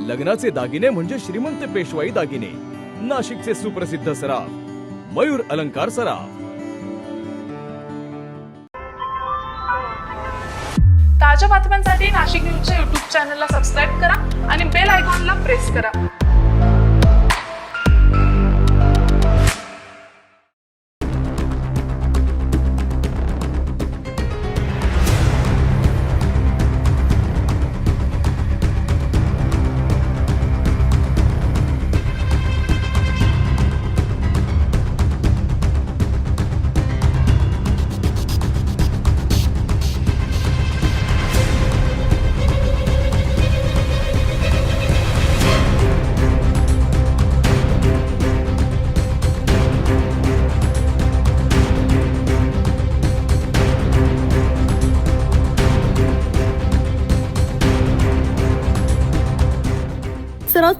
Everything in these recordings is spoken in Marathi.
लग्नाचे दागिने म्हणजे श्रीमंत पेशवाई दागिने. नाशिकचे सुप्रसिद्ध सराफ मयूर अलंकार सराफ. ताज्या बातम्यांसाठी नाशिक न्यूजच्या YouTube चॅनलला सबस्क्राईब करा आणि बेल आयकॉनला प्रेस करा.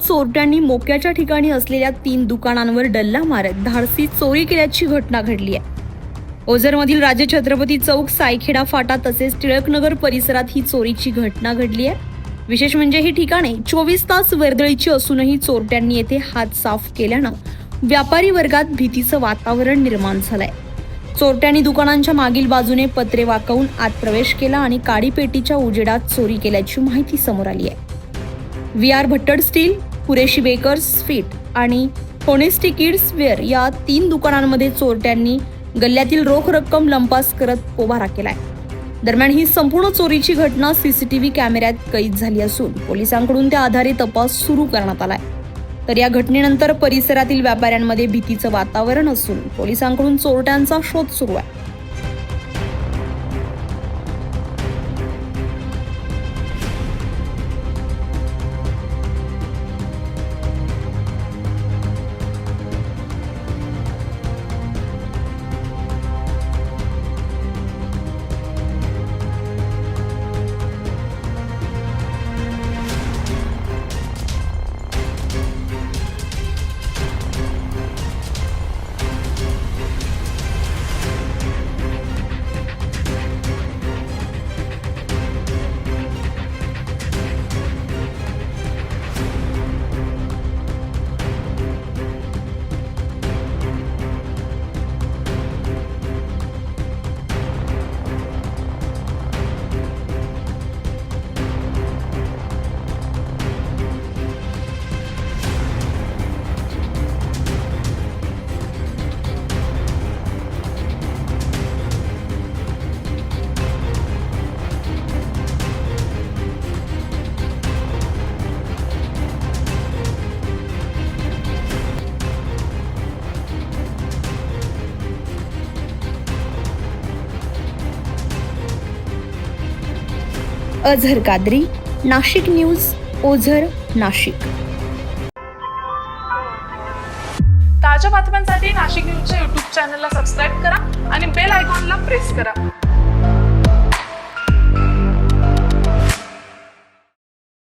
चोरट्यांनी मोक्याच्या ठिकाणी असलेल्या 3 दुकानांवर डल्ला मारत धाडसी चोरी केल्याची घटना घडली आहे. ओझरमधील राजे छत्रपती चौक, सायखेडा फाटा तसेच टिळकनगर परिसरात ही चोरीची घटना घडली आहे. विशेष म्हणजे ही ठिकाणे 24 तास वर्दळीची असूनही चोरट्यांनी येथे हात साफ केल्यानं व्यापारी वर्गात भीतीचं वातावरण निर्माण झालंय. चोरट्यांनी दुकानांच्या मागील बाजूने पत्रे वाकवून आत प्रवेश केला आणि काडीपेटीच्या उजेडात चोरी केल्याची माहिती समोर आली आहे. VR Bhattad steel, Qureshi bakers फीट आणि होनेस्टी किड्स वेअर या 3 दुकानांमध्ये चोरट्यांनी गल्ल्यातील रोख रक्कम लंपास करत पोबारा केलाय. दरम्यान ही संपूर्ण चोरीची घटना CCTV कॅमेऱ्यात कैद झाली असून पोलिसांकडून त्या आधारे तपास सुरू करण्यात आलाय. तर या घटनेनंतर परिसरातील व्यापाऱ्यांमध्ये भीतीचं वातावरण असून पोलिसांकडून चोरट्यांचा शोध सुरू आहे. अझर कादरी, नाशिक न्यूज, ओझर, नाशिक. ताज्या बातम्यांसाठी नाशिक न्यूजच्या YouTube चॅनलला सबस्क्राईब करा आणि बेल आयकॉनला प्रेस करा.